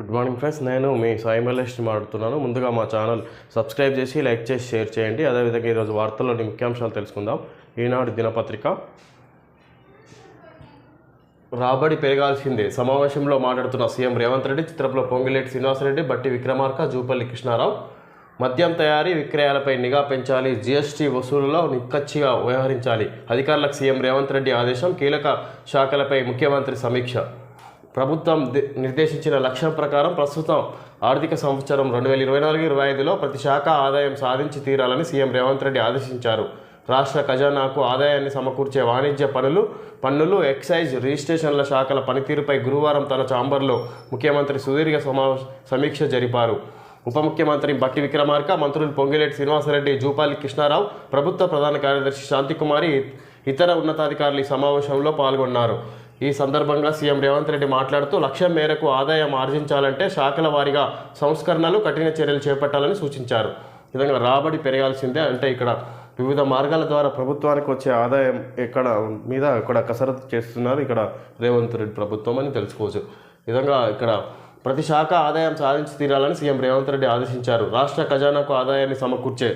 Good morning friends, నేను మీ సాయి మల్లేష్ని మాట్లాడుతున్నాను. ముందుగా మా ఛానల్ సబ్స్క్రైబ్ చేసి లైక్ చేసి షేర్ చేయండి. అదేవిధంగా ఈరోజు వార్తల్లోని ముఖ్యాంశాలు తెలుసుకుందాం. ఈనాడు దినపత్రిక రాబడి పెరగాల్సిందే సమావేశంలో మాట్లాడుతున్న సీఎం రేవంత్ రెడ్డి. చిత్రంలో పొంగిలేటి శ్రీనివాసరెడ్డి, బట్టి విక్రమార్క, జూపల్లి కృష్ణారావు. మద్యం తయారీ విక్రయాలపై నిఘా పెంచాలి, జీఎస్టీ వసూలులో నిక్కచ్చిగా వ్యవహరించాలి. అధికారులకు సీఎం రేవంత్ రెడ్డి ఆదేశం. కీలక శాఖలపై ముఖ్యమంత్రి సమీక్ష. ప్రభుత్వం నిర్దేశించిన లక్ష్యం ప్రకారం ప్రస్తుతం ఆర్థిక సంవత్సరం 2024-25లో ప్రతి శాఖ ఆదాయం సాధించి తీరాలని సీఎం రేవంత్ రెడ్డి ఆదేశించారు. రాష్ట్ర ఖజానాకు ఆదాయాన్ని సమకూర్చే వాణిజ్య పన్నులు, ఎక్సైజ్, రిజిస్ట్రేషన్ల శాఖల పనితీరుపై గురువారం తన ఛాంబర్లో ముఖ్యమంత్రి సుదీర్ఘ సమీక్ష జరిపారు. ఉప ముఖ్యమంత్రి బట్టి విక్రమార్క, మంత్రులు పొంగిలేటి శ్రీనివాసరెడ్డి, జూపల్లి కృష్ణారావు, ప్రభుత్వ ప్రధాన కార్యదర్శి శాంతికుమారి, ఇతర ఉన్నతాధికారులు ఈ సమావేశంలో పాల్గొన్నారు. ఈ సందర్భంగా సీఎం రేవంత్ రెడ్డి మాట్లాడుతూ లక్ష్యం మేరకు ఆదాయం ఆర్జించాలంటే శాఖల వారీగా సంస్కరణలు, కఠిన చర్యలు చేపట్టాలని సూచించారు. ఈ విధంగా రాబడి పెరగాల్సిందే అంటే ఇక్కడ వివిధ మార్గాల ద్వారా ప్రభుత్వానికి వచ్చే ఆదాయం ఇక్కడ కసరత్తు చేస్తున్నారు ఇక్కడ రేవంత్ రెడ్డి ప్రభుత్వం అని తెలుసుకోవచ్చు. ఈ విధంగా ఇక్కడ ప్రతి శాఖ ఆదాయం సాధించి తీరాలని సీఎం రేవంత్ రెడ్డి ఆదేశించారు. రాష్ట్ర ఖజానాకు ఆదాయాన్ని సమకూర్చే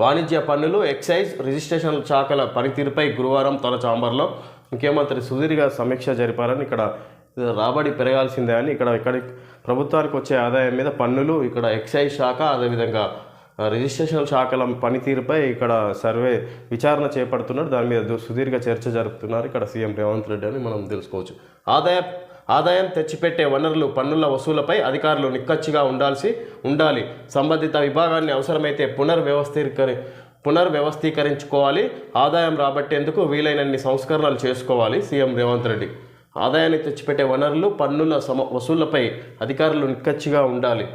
వాణిజ్య పన్నులు, ఎక్సైజ్, రిజిస్ట్రేషన్ శాఖల పనితీరుపై గురువారం తన ఛాంబర్లో ముఖ్యమంత్రి సుదీర్ఘ సమీక్ష జరిపారని ఇక్కడ రాబడి పెరగాల్సిందే అని ఇక్కడ ప్రభుత్వానికి వచ్చే ఆదాయం మీద పన్నులు, ఇక్కడ ఎక్సైజ్ శాఖ, అదేవిధంగా రిజిస్ట్రేషన్ శాఖల పనితీరుపై ఇక్కడ విచారణ చేపడుతున్నారు. దాని మీద సుదీర్ఘ చర్చ జరుపుతున్నారు ఇక్కడ సీఎం రేవంత్ రెడ్డి అని మనం తెలుసుకోవచ్చు. ఆదాయం తెచ్చిపెట్టే వనరులు, పన్నుల వసూలపై అధికారులు నిక్కచ్చిగా ఉండాలి. సంబంధిత విభాగాన్ని అవసరమైతే పునర్వ్యవస్థీకరించుకోవాలి. ఆదాయం రాబట్టేందుకు వీలైనన్ని సంస్కరణలు చేసుకోవాలి. సీఎం రేవంత్ రెడ్డి ఆదాయాన్ని తెచ్చిపెట్టే వనరులు, పన్నుల వసూళ్లపై అధికారులు నిక్కచ్చిగా ఉండాలి.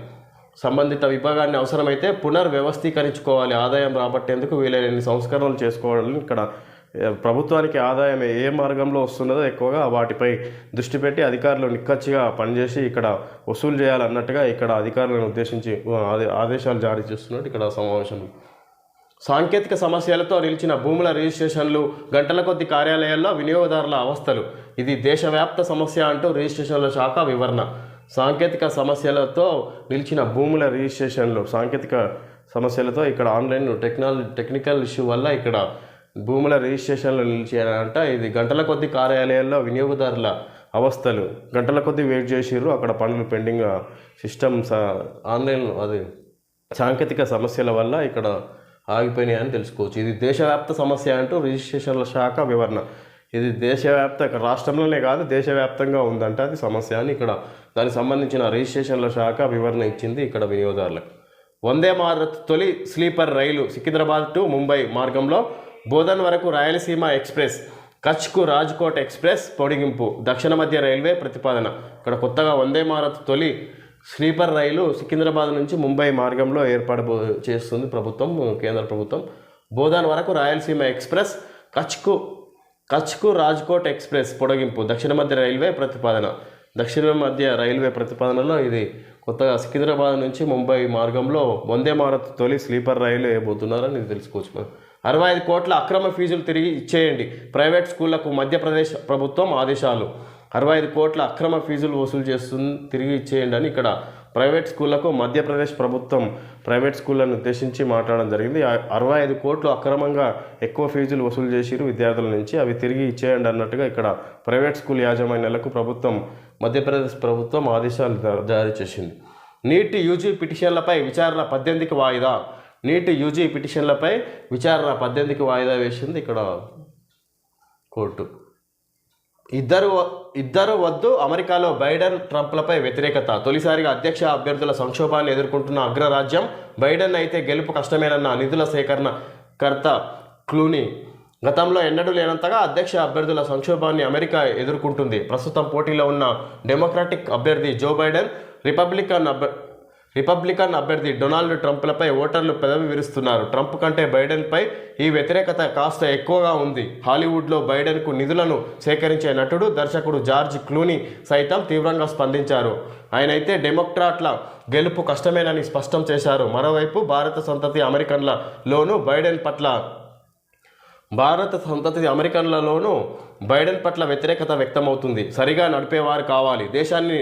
సంబంధిత విభాగాన్ని అవసరమైతే పునర్వ్యవస్థీకరించుకోవాలి. ఆదాయం రాబట్టేందుకు వీలైనన్ని సంస్కరణలు చేసుకోవాలని ఇక్కడ ప్రభుత్వానికి ఆదాయం ఏ మార్గంలో వస్తున్నదో ఎక్కువగా వాటిపై దృష్టి పెట్టి అధికారులు నిక్కచ్చిగా పనిచేసి ఇక్కడ వసూలు చేయాలన్నట్టుగా ఇక్కడ అధికారులను ఉద్దేశించి ఆదేశాలు జారీ చేస్తున్నట్టు ఇక్కడ సమావేశం. సాంకేతిక సమస్యలతో నిలిచిన భూముల రిజిస్ట్రేషన్లు, గంటల కొద్ది కార్యాలయాల్లో వినియోగదారుల అవస్థలు, ఇది దేశవ్యాప్త సమస్య అంటూ రిజిస్ట్రేషన్ల శాఖ వివరణ. సాంకేతిక సమస్యలతో నిలిచిన భూముల రిజిస్ట్రేషన్లు, సాంకేతిక సమస్యలతో ఇక్కడ ఆన్లైన్ టెక్నికల్ ఇష్యూ వల్ల ఇక్కడ భూముల రిజిస్ట్రేషన్లు నిలిచారంట. ఇది గంటల కొద్ది కార్యాలయాల్లో వినియోగదారుల అవస్థలు, గంటల కొద్ది వెయిట్ చేసిర్రు, అక్కడ పనులు పెండింగ్, సిస్టమ్స్ ఆన్లైన్ సాంకేతిక సమస్యల వల్ల ఇక్కడ ఆగిపోయినాయని తెలుసుకోవచ్చు. ఇది దేశవ్యాప్త సమస్య అంటూ రిజిస్ట్రేషన్ల శాఖ వివరణ. ఇది దేశవ్యాప్త, రాష్ట్రంలోనే కాదు దేశవ్యాప్తంగా ఉందంట అది సమస్య అని ఇక్కడ దానికి సంబంధించిన రిజిస్ట్రేషన్ల శాఖ వివరణ ఇచ్చింది ఇక్కడ వినియోగదారులకు. వందే భారత్ తొలి sleeper rail Secunderabad to Mumbai మార్గంలో బోధన్ వరకు రాయలసీమ ఎక్స్ప్రెస్, కచ్కు రాజ్కోట్ ఎక్స్ప్రెస్ పొడిగింపు దక్షిణ మధ్య రైల్వే ప్రతిపాదన. ఇక్కడ కొత్తగా వందే భారత్ తొలి స్లీపర్ రైలు సికింద్రాబాద్ నుంచి ముంబై మార్గంలో ఏర్పాటు చేస్తుంది కేంద్ర ప్రభుత్వం. బోధన్ వరకు రాయలసీమ ఎక్స్ప్రెస్, కచ్కు రాజ్కోట్ ఎక్స్ప్రెస్ పొడిగింపు దక్షిణ మధ్య రైల్వే ప్రతిపాదన. దక్షిణ మధ్య రైల్వే ప్రతిపాదనలో ఇది కొత్తగా సికింద్రాబాద్ నుంచి ముంబై మార్గంలో వందే భారత్ తొలి స్లీపర్ రైలు వేయబోతున్నారని ఇది తెలుసుకోవచ్చు. 65 కోట్ల అక్రమ ఫీజులు తిరిగి ఇచ్చేయండి, ప్రైవేట్ స్కూళ్లకు మధ్యప్రదేశ్ ప్రభుత్వం ఆదేశాలు. 65 కోట్ల అక్రమ ఫీజులు వసూలు చేస్తుంది, తిరిగి ఇచ్చేయండి అని ఇక్కడ ప్రైవేట్ స్కూళ్లకు మధ్యప్రదేశ్ ప్రభుత్వం ప్రైవేట్ స్కూళ్లను ఉద్దేశించి మాట్లాడడం జరిగింది. 65 కోట్లు అక్రమంగా ఎక్కువ ఫీజులు వసూలు చేసిరు విద్యార్థుల నుంచి, అవి తిరిగి ఇచ్చేయండి అన్నట్టుగా ఇక్కడ ప్రైవేట్ స్కూల్ యాజమాన్యాలకు మధ్యప్రదేశ్ ప్రభుత్వం ఆదేశాలు జారీ చేసింది. నీట్ యూజీ పిటిషన్లపై విచారణ 18కి వాయిదా. నీట్ యూజీ పిటిషన్లపై విచారణ 18కి వాయిదా వేసింది ఇక్కడ కోర్టు. ఇద్దరు వద్దు, అమెరికాలో బైడెన్, ట్రంప్లపై వ్యతిరేకత. తొలిసారిగా అధ్యక్ష అభ్యర్థుల సంక్షోభాన్ని ఎదుర్కొంటున్న అగ్రరాజ్యం బైడెన్ అయితే గెలుపు కష్టమేనన్న నిధుల సేకరణకర్త క్లూనీ. గతంలో ఎన్నడూ లేనంతగా అధ్యక్ష అభ్యర్థుల సంక్షోభాన్ని అమెరికా ఎదుర్కొంటుంది. ప్రస్తుతం పోటీలో ఉన్న డెమోక్రాటిక్ అభ్యర్థి జో బైడెన్, రిపబ్లికన్ అభ్యర్థి డొనాల్డ్ ట్రంప్లపై ఓటర్లు పెదవి విరుస్తున్నారు. ట్రంప్ కంటే బైడెన్పై ఈ వ్యతిరేకత కాస్త ఎక్కువగా ఉంది. హాలీవుడ్లో బైడెన్కు నిధులను సేకరించే నటుడు, దర్శకుడు జార్జ్ క్లూనీ సైతం తీవ్రంగా స్పందించారు. ఆయనైతే డెమోక్రాట్ల గెలుపు కష్టమేనని స్పష్టం చేశారు. మరోవైపు భారత సంతతి అమెరికన్లలోనూ బైడెన్ పట్ల భారత సంతతి అమెరికన్లలోనూ బైడెన్ పట్ల వ్యతిరేకత వ్యక్తమవుతుంది. సరిగా నడిపేవారు కావాలి, దేశాన్ని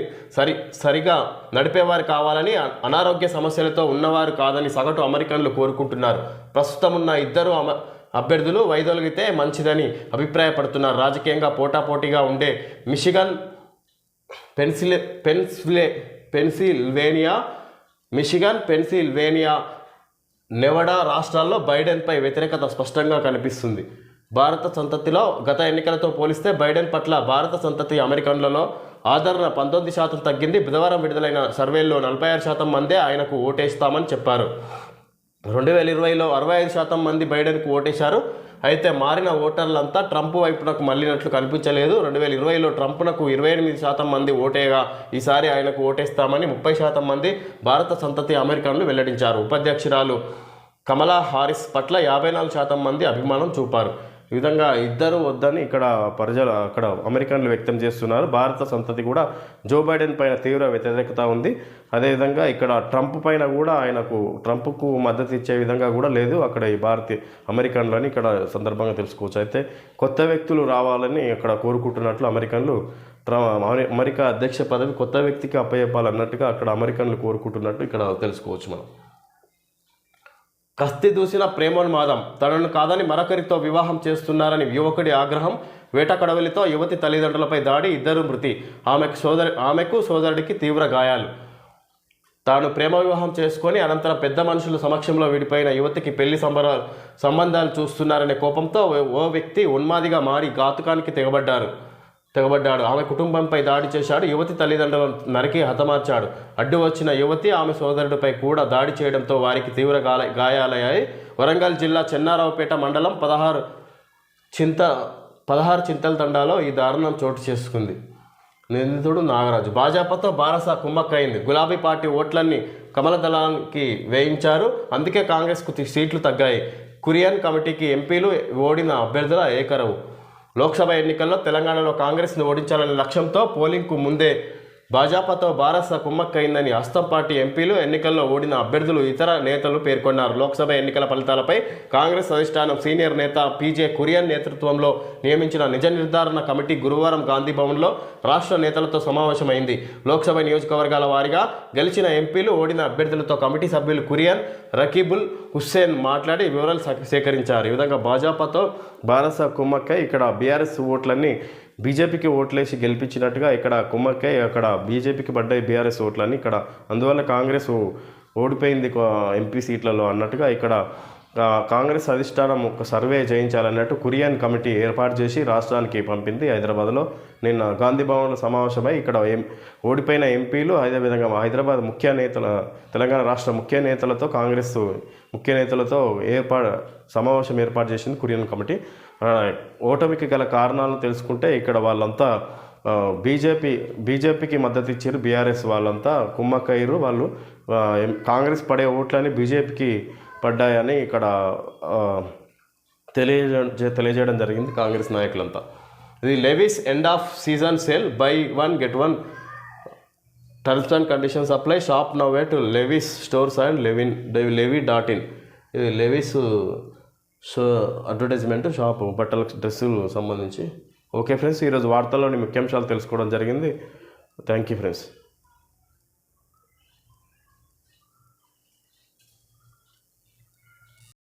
సరిగా నడిపేవారు కావాలని, అనారోగ్య సమస్యలతో ఉన్నవారు కాదని సగటు అమెరికన్లు కోరుకుంటున్నారు. ప్రస్తుతం ఉన్న ఇద్దరు అభ్యర్థులు వైదొలిగితే మంచిదని అభిప్రాయపడుతున్నారు. రాజకీయంగా పోటాపోటీగా ఉండే మిషిగన్, పెన్సిల్వేనియా, నెవడా రాష్ట్రాల్లో బైడెన్పై వ్యతిరేకత స్పష్టంగా కనిపిస్తుంది. భారత సంతతిలో గత ఎన్నికలతో పోలిస్తే బైడెన్ పట్ల భారత సంతతి అమెరికన్లలో ఆదరణ 19% తగ్గింది. బుధవారం విడుదలైన సర్వేల్లో 46% మందే ఆయనకు ఓటేస్తామని చెప్పారు. 2020లో 65% మంది బైడెన్కు ఓటేశారు. అయితే మారిన ఓటర్లంతా ట్రంప్ వైపునకు మళ్ళినట్లు కనిపించలేదు. 2020లో ట్రంప్నకు 28% మంది ఓటేగా ఈసారి ఆయనకు ఓటేస్తామని 30% మంది భారత సంతతి అమెరికన్లు వెల్లడించారు. ఉపాధ్యక్షురాలు కమలా హారిస్ పట్ల 54% మంది అభిమానం చూపారు. ఈ విధంగా ఇద్దరు వద్దని ఇక్కడ అక్కడ అమెరికన్లు వ్యక్తం చేస్తున్నారు. భారత సంతతి కూడా జో బైడెన్ పైన తీవ్ర వ్యతిరేకత ఉంది. అదేవిధంగా ఇక్కడ ట్రంప్ పైన కూడా ట్రంప్కు మద్దతు ఇచ్చే విధంగా కూడా లేదు అక్కడ ఈ భారతీయ అమెరికన్లని ఇక్కడ సందర్భంగా తెలుసుకోవచ్చు. అయితే కొత్త వ్యక్తులు రావాలని ఇక్కడ కోరుకుంటున్నట్లు అమెరికన్లు అమెరికా అధ్యక్ష పదవి కొత్త వ్యక్తికి అప్పచెప్పాలన్నట్టుగా అక్కడ అమెరికన్లు కోరుకుంటున్నట్టు ఇక్కడ తెలుసుకోవచ్చు మనం. కత్తి దూసిన ప్రేమోన్మాదం, తనను కాదని మరొకరితో వివాహం చేస్తున్నారని యువకుడి ఆగ్రహం. వేటకడవలితో యువతి తల్లిదండ్రులపై దాడి, ఇద్దరు మృతి. ఆమెకు సోదరుడికి తీవ్ర గాయాలు. తాను ప్రేమ వివాహం చేసుకొని అనంతరం పెద్ద మనుషుల సమక్షంలో విడిపోయిన యువతికి పెళ్లి సంబంధాలు చూస్తున్నారనే కోపంతో ఓ వ్యక్తి ఉన్మాదిగా మారి ఘాతుకానికి తెగబడ్డాడు. ఆమె కుటుంబంపై దాడి చేశాడు. యువతి తల్లిదండ్రులను నరికి హతమార్చాడు. అడ్డు వచ్చిన యువతి ఆమె సోదరుడిపై కూడా దాడి చేయడంతో వారికి తీవ్ర గాయాలయ్యాయి. వరంగల్ జిల్లా చెన్నారావుపేట మండలం 16 చింతల తండాలో ఈ దారుణం చోటు చేసుకుంది. నిందితుడు నాగరాజు. భాజపాతో బారస కుమ్మక్కయింది. గులాబీ పార్టీ ఓట్లన్నీ కమల దళానికి వేయించారు. అందుకే కాంగ్రెస్కు సీట్లు తగ్గాయి. కురియన్ కమిటీకి ఎంపీలు ఓడిన అభ్యర్థుల ఏకరవు. లోక్సభ ఎన్నికల్లో తెలంగాణలో కాంగ్రెస్ను ఓడించాలనే లక్ష్యంతో పోలింగ్కు ముందే భాజపాతో బారస కుమ్మక్కయిందని హస్తం పార్టీ ఎంపీలు, ఎన్నికల్లో ఓడిన అభ్యర్థులు, ఇతర నేతలు పేర్కొన్నారు. లోక్సభ ఎన్నికల ఫలితాలపై కాంగ్రెస్ అధిష్టానం సీనియర్ నేత పీజే కురియన్ నేతృత్వంలో నియమించిన నిజ నిర్ధారణ కమిటీ గురువారం గాంధీభవన్లో రాష్ట్ర నేతలతో సమావేశమైంది. లోక్సభ నియోజకవర్గాల వారీగా గెలిచిన ఎంపీలు, ఓడిన అభ్యర్థులతో కమిటీ సభ్యులు కురియన్, రకీబుల్ హుస్సేన్ మాట్లాడి వివరాలు సేకరించారు. ఈ విధంగా భాజపాతో బారస కుమ్మక్కై ఇక్కడ బీఆర్ఎస్ ఓట్లన్నీ బీజేపీకి ఓట్లేసి గెలిపించినట్టుగా ఇక్కడ కుమ్మక్కై అక్కడ బీజేపీకి పడ్డాయి బీఆర్ఎస్ ఓట్లని ఇక్కడ, అందువల్ల కాంగ్రెస్ ఓడిపోయింది ఎంపీ సీట్లలో అన్నట్టుగా ఇక్కడ కాంగ్రెస్ అధిష్టానం ఒక సర్వే చేయించాలన్నట్టు కురియన్ కమిటీ ఏర్పాటు చేసి రాష్ట్రానికి పంపింది. హైదరాబాద్లో నిన్న గాంధీభవన్లో సమావేశమై ఇక్కడ ఓడిపోయిన ఎంపీలు, అదేవిధంగా హైదరాబాద్ తెలంగాణ రాష్ట్ర ముఖ్య నేతలతో కాంగ్రెస్ ముఖ్య నేతలతో సమావేశం ఏర్పాటు చేసింది కురియన్ కమిటీ. ఓటమికి గల కారణాలను తెలుసుకుంటే ఇక్కడ వాళ్ళంతా బీజేపీకి మద్దతు ఇచ్చారు. బీఆర్ఎస్ వాళ్ళంతా కుమ్మక్కయ్యారు. వాళ్ళు కాంగ్రెస్ పడే ఓట్లని బీజేపీకి పడ్డాయని ఇక్కడ తెలియజేయడం జరిగింది కాంగ్రెస్ నాయకులంతా. ఇది Lewis end of season sale, by 1 get 1 terms and conditions apply. Shop now to Lewis stores and levi.in. ఇది లెవిస్ అడ్వర్టైజ్మెంట్ షాప్, బట్టల డ్రెస్సులు సంబంధించి. ఓకే ఫ్రెండ్స్, ఈరోజు వార్తల్లోని ముఖ్యాంశాలు తెలుసుకోవడం జరిగింది. Thank you friends.